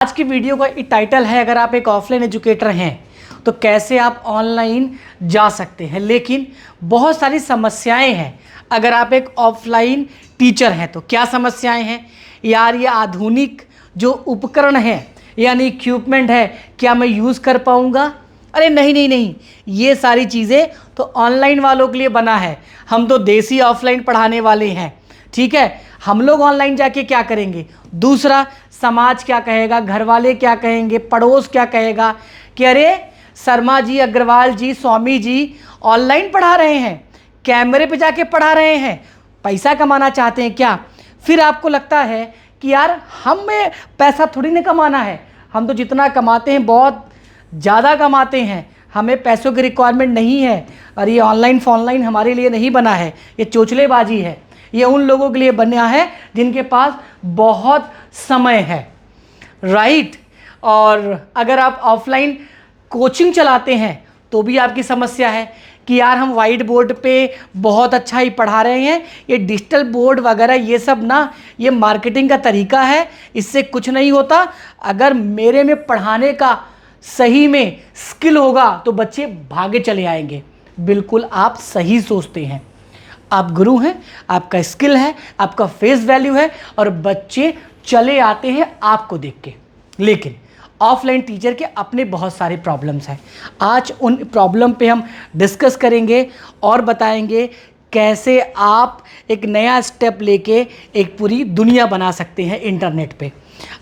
आज की वीडियो का टाइटल है, अगर आप एक ऑफलाइन एजुकेटर हैं तो कैसे आप ऑनलाइन जा सकते हैं। लेकिन बहुत सारी समस्याएं हैं। अगर आप एक ऑफलाइन टीचर हैं तो क्या समस्याएं हैं यार, ये आधुनिक जो उपकरण है यानी इक्विपमेंट है, क्या मैं यूज़ कर पाऊँगा? अरे नहीं नहीं नहीं, ये सारी चीज़ें तो ऑनलाइन वालों के लिए बना है। हम तो देसी ऑफलाइन पढ़ाने वाले हैं, ठीक है। हम लोग ऑनलाइन जाके क्या करेंगे? दूसरा, समाज क्या कहेगा, घर वाले क्या कहेंगे, पड़ोस क्या कहेगा कि अरे शर्मा जी, अग्रवाल जी, स्वामी जी ऑनलाइन पढ़ा रहे हैं, कैमरे पे जाके पढ़ा रहे हैं, पैसा कमाना चाहते हैं क्या? फिर आपको लगता है कि यार हमें पैसा थोड़ी ना कमाना है, हम तो जितना कमाते हैं बहुत ज़्यादा कमाते हैं, हमें पैसों की रिक्वायरमेंट नहीं है। और ये ऑनलाइन फॉनलाइन हमारे लिए नहीं बना है, ये चोचलेबाजी है। ये उन लोगों के लिए बना है जिनके पास बहुत समय है, राइट। और अगर आप ऑफलाइन कोचिंग चलाते हैं तो भी आपकी समस्या है कि यार हम वाइट बोर्ड पे बहुत अच्छा ही पढ़ा रहे हैं, ये डिजिटल बोर्ड वगैरह ये सब ना, ये मार्केटिंग का तरीका है, इससे कुछ नहीं होता। अगर मेरे में पढ़ाने का सही में स्किल होगा तो बच्चे भागे चले आएंगे। बिल्कुल आप सही सोचते हैं। आप गुरु हैं, आपका स्किल है, आपका फेस वैल्यू है और बच्चे चले आते हैं आपको देख के। लेकिन ऑफलाइन टीचर के अपने बहुत सारे प्रॉब्लम्स हैं। आज उन प्रॉब्लम पे हम डिस्कस करेंगे और बताएंगे कैसे आप एक नया स्टेप लेके एक पूरी दुनिया बना सकते हैं इंटरनेट पे।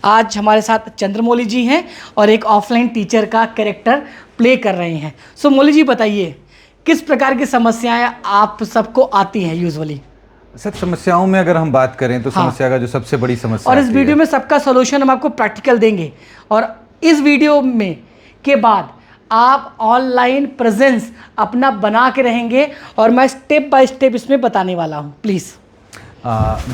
आज हमारे साथ चंद्रमौली जी हैं और एक ऑफलाइन टीचर का कैरेक्टर प्ले कर रहे हैं। सो मौली जी बताइए, किस प्रकार की समस्याएं आप सबको आती हैं यूजुअली? सर, समस्याओं में अगर हम बात करें तो समस्या का जो सबसे बड़ी समस्या और इस वीडियो में सबका सॉल्यूशन हम आपको प्रैक्टिकल देंगे। और इस वीडियो में के बाद आप ऑनलाइन प्रेजेंस अपना बना के रहेंगे और मैं स्टेप बाय स्टेप इसमें बताने वाला हूं। प्लीज़।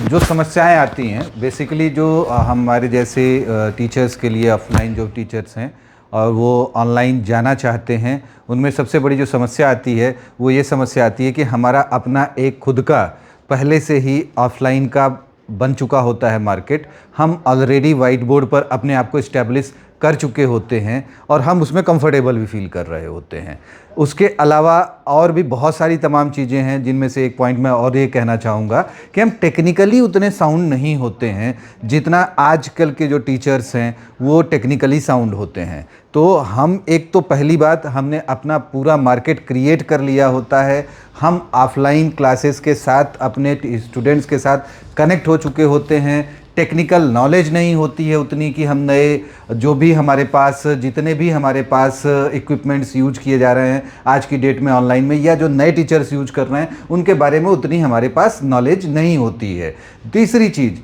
जो समस्याएं आती हैं बेसिकली जो हमारे जैसे टीचर्स के लिए, ऑफलाइन जो टीचर्स हैं और वो ऑनलाइन जाना चाहते हैं, उनमें सबसे बड़ी जो समस्या आती है वो ये समस्या आती है कि हमारा अपना एक खुद का पहले से ही ऑफलाइन का बन चुका होता है मार्केट। हम ऑलरेडी वाइट बोर्ड पर अपने आप को इस्टेब्लिश कर चुके होते हैं और हम उसमें कंफर्टेबल भी फील कर रहे होते हैं। उसके अलावा और भी बहुत सारी तमाम चीज़ें हैं, जिनमें से एक पॉइंट मैं और ये कहना चाहूँगा कि हम टेक्निकली उतने साउंड नहीं होते हैं जितना आजकल के जो टीचर्स हैं वो टेक्निकली साउंड होते हैं। तो हम एक तो पहली बात, हमने अपना पूरा मार्केट क्रिएट कर लिया होता है। हम ऑफलाइन क्लासेस के साथ अपने स्टूडेंट्स के साथ कनेक्ट हो चुके होते हैं। टेक्निकल नॉलेज नहीं होती है उतनी कि हम नए जो भी हमारे पास, जितने भी हमारे पास इक्विपमेंट्स यूज किए जा रहे हैं आज की डेट में ऑनलाइन में, या जो नए टीचर्स यूज कर रहे हैं उनके बारे में उतनी हमारे पास नॉलेज नहीं होती है। तीसरी चीज़,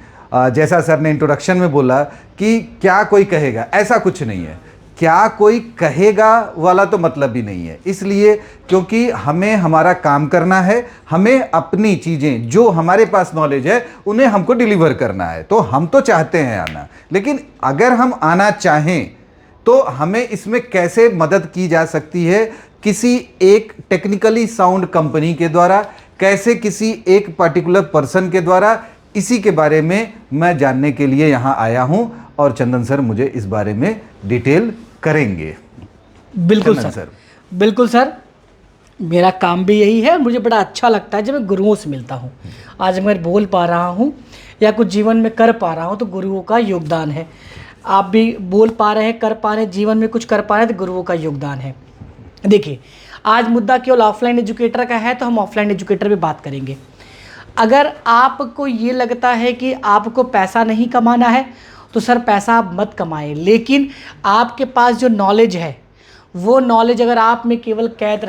जैसा सर ने इंट्रोडक्शन में बोला कि क्या कोई कहेगा, ऐसा कुछ नहीं है। क्या कोई कहेगा वाला तो मतलब ही नहीं है, इसलिए क्योंकि हमें हमारा काम करना है, हमें अपनी चीज़ें जो हमारे पास नॉलेज है उन्हें हमको डिलीवर करना है। तो हम तो चाहते हैं आना, लेकिन अगर हम आना चाहें तो हमें इसमें कैसे मदद की जा सकती है, किसी एक टेक्निकली साउंड कंपनी के द्वारा, कैसे किसी एक पर्टिकुलर पर्सन के द्वारा, इसी के बारे में मैं जानने के लिए यहाँ आया हूँ और चंदन सर मुझे इस बारे में डिटेल करेंगे। बिल्कुल सर, बिल्कुल सर, मेरा काम भी यही है। मुझे बड़ा अच्छा लगता है जब मैं गुरुओं से मिलता हूँ। आज मैं बोल पा रहा हूँ या कुछ जीवन में कर पा रहा हूँ तो गुरुओं का योगदान है। आप भी बोल पा रहे हैं, कर पा रहे हैं, जीवन में कुछ कर पा रहे हैं तो गुरुओं का योगदान है। देखिए, आज मुद्दा केवल ऑफलाइन एजुकेटर का है तो हम ऑफलाइन एजुकेटर पे बात करेंगे। अगर आपको ये लगता है कि आपको पैसा नहीं कमाना है तो सर पैसा आप मत कमाएं, लेकिन आपके पास जो नॉलेज है वो नॉलेज अगर आप में केवल कैद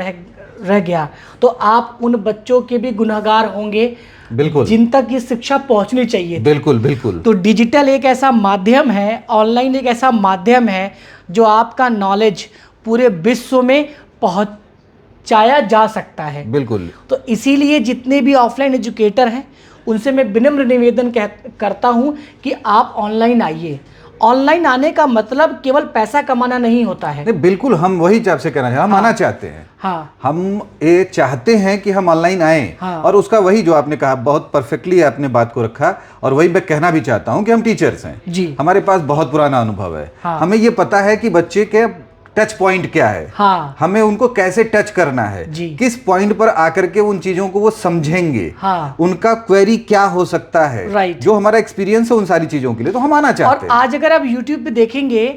रह गया तो आप उन बच्चों के भी गुनहगार होंगे, बिल्कुल, जिन तक ये शिक्षा पहुंचनी चाहिए। बिल्कुल बिल्कुल। तो डिजिटल एक ऐसा माध्यम है, ऑनलाइन एक ऐसा माध्यम है जो आपका नॉलेज पूरे विश्व में पहुंचाया जा सकता है। बिल्कुल। तो इसीलिए जितने भी ऑफलाइन एजुकेटर हैं उनसे मैं विनम्र निवेदन करता हूं कि आप ऑनलाइन आइए। ऑनलाइन आने का मतलब केवल पैसा कमाना नहीं होता है। नहीं, बिल्कुल, हम वही आपसे कहना चाहते हैं, हम आना चाहते हैं। हाँ, हम ये चाहते हैं कि हम ऑनलाइन आए। हाँ। और उसका वही जो आपने कहा, बहुत परफेक्टली आपने बात को रखा, और वही मैं कहना भी चाहता हूं कि हम टीचर्स हैं जी। हमारे पास बहुत पुराना अनुभव है। हाँ। हमें ये पता है कि बच्चे के टच पॉइंट क्या है। हाँ। हमें उनको कैसे टच करना है, जी। किस पॉइंट पर आकर के उन चीजों को वो समझेंगे। हाँ। उनका क्वेरी क्या हो सकता है, राइट। जो हमारा एक्सपीरियंस है उन सारी चीजों के लिए, तो हम आना और चाहते हैं। आज अगर आप YouTube पे देखेंगे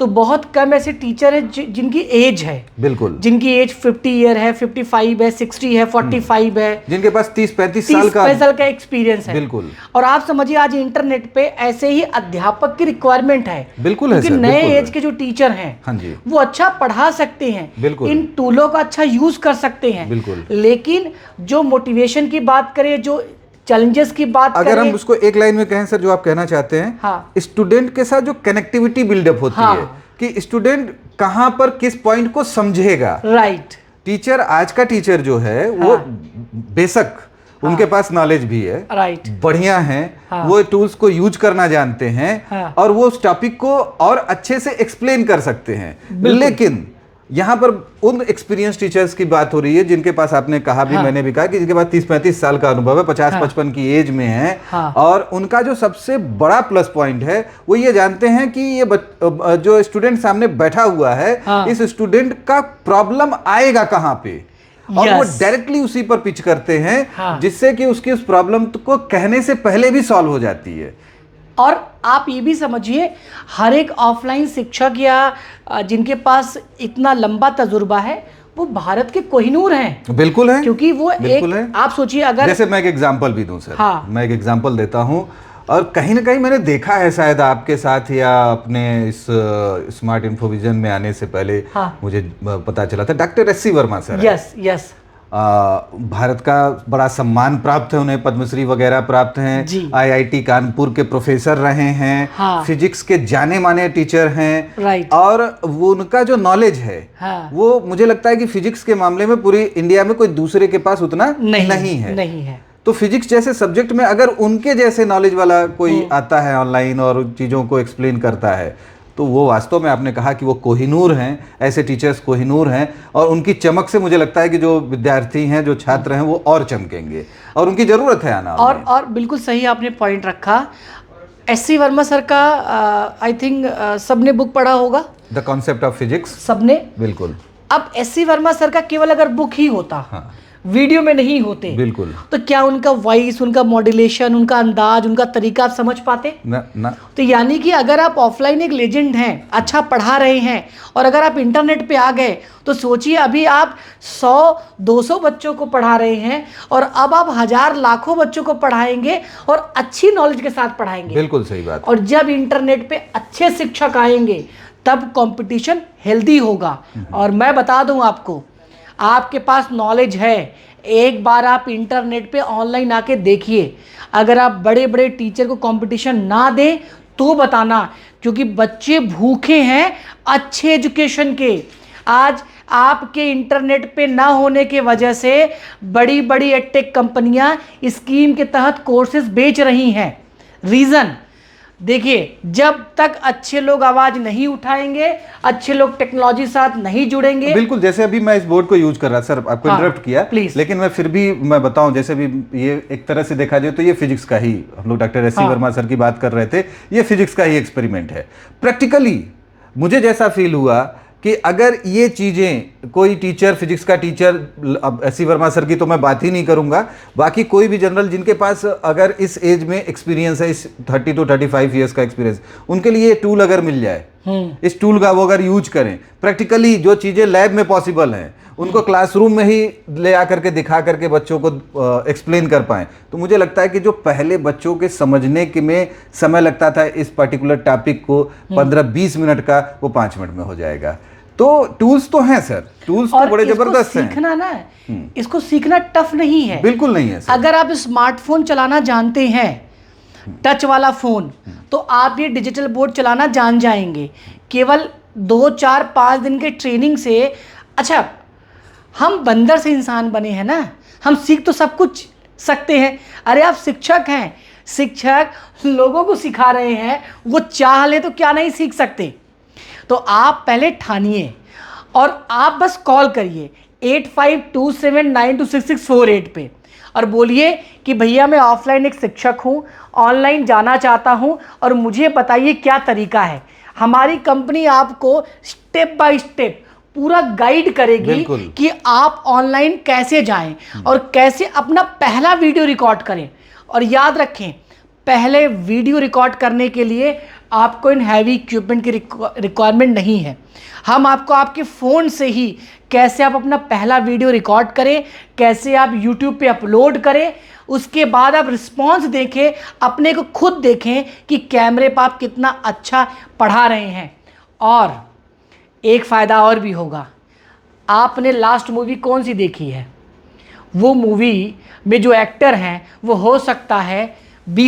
तो बहुत कम ऐसे टीचर हैं जिनकी एज है, बिल्कुल, जिनकी एज 50 ईयर है, 55 है, 60 है, 45 है, जिनके पास 30-35 साल का 30 साल का एक्सपीरियंस है। बिल्कुल। और आप समझिए आज इंटरनेट पे ऐसे ही अध्यापक की रिक्वायरमेंट है। बिल्कुल है क्योंकि सर, नए बिल्कुल एज है। के जो टीचर हैं हाँ जी, वो अच्छा पढ़ा सकते हैं, बिल्कुल। इन टूलों का अच्छा यूज कर सकते हैं। बिल्कुल। लेकिन जो मोटिवेशन की बात करें, जो चैलेंजेस की बात अगर करें, हम उसको एक लाइन में कहें सर, जो आप कहना चाहते हैं, हाँ। स्टूडेंट के साथ जो कनेक्टिविटी बिल्डअप होती हाँ। है कि स्टूडेंट कहां पर किस पॉइंट को समझेगा। राइट। टीचर, आज का टीचर जो है वो बेशक उनके पास नॉलेज भी है, राइट। बढ़िया है, हाँ। वो टूल्स को यूज करना जानते हैं, हाँ। और वो उस टॉपिक को और अच्छे से एक्सप्लेन कर सकते हैं। लेकिन यहाँ पर उन एक्सपीरियंस टीचर्स की बात हो रही है जिनके पास, आपने कहा भी, हाँ। मैंने भी कहा कि जिनके पास 30-35 साल का अनुभव है, 50-55 की एज में है। हाँ। और उनका जो सबसे बड़ा प्लस पॉइंट है वो ये जानते हैं कि ये जो स्टूडेंट सामने बैठा हुआ है, हाँ। इस स्टूडेंट का प्रॉब्लम आएगा कहाँ पे, और वो Yes. डायरेक्टली उसी पर पिच करते हैं। हाँ। जिससे कि उसकी उस प्रॉब्लम को कहने से पहले भी सॉल्व हो जाती है। और आप ये भी समझिए, हर एक ऑफलाइन शिक्षक या जिनके पास इतना लंबा तजुर्बा है वो भारत के कोहिनूर हैं। बिल्कुल है, क्योंकि वो बिल्कुल एक, है। आप सोचिए अगर, जैसे मैं एक एग्जांपल भी दूं सर, हाँ। मैं एक एग्जांपल देता हूं, और कहीं ना कहीं मैंने देखा है, शायद आपके साथ या अपने इस स्मार्ट इन्फोविजन में आने से पहले, हाँ। मुझे पता चला था, doctor S C Verma sir. Yes yes. Bharat का बड़ा सम्मान प्राप्त है उन्हें, पद्मश्री वगैरह प्राप्त हैं, जी। IIT कानपुर के प्रोफेसर रहे हैं, हाँ। फिजिक्स के जाने माने टीचर हैं। राइट। और वो उनका जो नॉलेज है, हाँ। वो मुझे लगता है कि फिजिक्स के मामले में पूरी इंडिया में कोई दूसरे के पास उतना नहीं है। तो फिजिक्स जैसे सब्जेक्ट में अगर उनके जैसे नॉलेज वाला कोई आता है ऑनलाइन और चीज़ों को एक्सप्लेन करता है, तो वो वास्तव में, आपने कहा कि वो कोहिनूर हैं, ऐसे टीचर्स कोहिनूर हैं। और उनकी चमक से मुझे लगता है कि जो विद्यार्थी हैं, जो छात्र हैं, वो और चमकेंगे, और उनकी ज़रूरत है आना। और बिल्कुल सही आपने पॉइंट रखा। SC वर्मा सर का आई थिंक सबने बुक पढ़ा होगा, द कॉन्सेप्ट ऑफ फिजिक्स। सबने। बिल्कुल। अब SC वर्मा सर का केवल अगर बुक ही होता, हाँ। वीडियो में नहीं होते, बिल्कुल, तो क्या उनका वॉइस, उनका मॉड्यूलेशन, उनका अंदाज, उनका तरीका आप समझ पाते? ना। तो यानी कि अगर आप ऑफलाइन एक लेजेंड हैं, अच्छा पढ़ा रहे हैं, और अगर आप इंटरनेट पे आ गए, तो सोचिए अभी आप 100-200 बच्चों को पढ़ा रहे हैं, और अब आप हज़ार लाखों बच्चों को पढ़ाएंगे, और अच्छी नॉलेज के साथ पढ़ाएंगे। बिल्कुल सही बात। और जब इंटरनेट पे अच्छे शिक्षक आएंगे, तब कंपटीशन हेल्दी होगा। और मैं बता दूं आपको, आपके पास नॉलेज है, एक बार आप इंटरनेट पे ऑनलाइन आके देखिए, अगर आप बड़े बड़े टीचर को कंपटीशन ना दें तो बताना, क्योंकि बच्चे भूखे हैं अच्छे एजुकेशन के। आज आपके इंटरनेट पे ना होने के वजह से बड़ी बड़ी एडटेक कंपनियां स्कीम के तहत कोर्सेज बेच रही हैं। रीज़न देखिए, जब तक अच्छे लोग आवाज नहीं उठाएंगे, अच्छे लोग टेक्नोलॉजी साथ नहीं जुड़ेंगे। बिल्कुल, जैसे अभी मैं इस बोर्ड को यूज कर रहा, सर आपको इंटरप्ट किया प्लीज, लेकिन मैं फिर भी मैं बताऊं, जैसे भी ये एक तरह से देखा जाए तो ये फिजिक्स का ही, हम लोग डॉक्टर SC वर्मा सर की बात कर रहे थे, ये फिजिक्स का ही एक्सपेरिमेंट है। प्रैक्टिकली मुझे जैसा फील हुआ कि अगर ये चीज़ें कोई टीचर, फिजिक्स का टीचर, अब SC वर्मा सर की तो मैं बात ही नहीं करूंगा, बाकी कोई भी जनरल जिनके पास अगर इस एज में एक्सपीरियंस है, इस 30 to 35 ईयर्स का एक्सपीरियंस, उनके लिए ये टूल अगर मिल जाए, इस टूल का वो अगर यूज करें, प्रैक्टिकली जो चीज़ें लैब में पॉसिबल हैं उनको क्लासरूम में ही ले आकर के दिखा करके बच्चों को एक्सप्लेन कर पाएं, तो मुझे लगता है कि जो पहले बच्चों के समझने के में समय लगता था इस पर्टिकुलर टॉपिक को 15-20 मिनट का, वो 5 मिनट में हो जाएगा। तो टूल्स तो हैं सर, टूल्स तो बड़े जबरदस्त हैं। सीखना ना, इसको सीखना टफ नहीं है, बिल्कुल नहीं है सर। अगर आप स्मार्टफोन चलाना जानते हैं, टच वाला फोन, तो आप ये डिजिटल बोर्ड चलाना जान जाएंगे। केवल 2-4-5 दिन के ट्रेनिंग से, अच्छा हम बंदर से इंसान बने हैं ना, हम सीख तो सब कुछ सकते हैं। अरे आप शिक्षक हैं, शिक्षक लोगों को सिखा रहे हैं, वो चाह ले तो क्या नहीं सीख सकते। तो आप पहले ठानिए और आप बस कॉल करिए 8527926648 पे और बोलिए कि भैया मैं ऑफलाइन एक शिक्षक हूँ, ऑनलाइन जाना चाहता हूँ और मुझे बताइए क्या तरीका है। हमारी कंपनी आपको स्टेप बाय स्टेप पूरा गाइड करेगी बिल्कुल। कि आप ऑनलाइन कैसे जाएं और कैसे अपना पहला वीडियो रिकॉर्ड करें। और याद रखें, पहले वीडियो रिकॉर्ड करने के लिए आपको इन हैवी इक्विपमेंट की रिक्वायरमेंट नहीं है। हम आपको आपके फ़ोन से ही कैसे आप अपना पहला वीडियो रिकॉर्ड करें, कैसे आप YouTube पे अपलोड करें, उसके बाद आप रिस्पॉन्स देखें, अपने को खुद देखें कि कैमरे पर आप कितना अच्छा पढ़ा रहे हैं। और एक फ़ायदा और भी होगा, आपने लास्ट मूवी कौन सी देखी है, वो मूवी में जो एक्टर हैं वो हो सकता है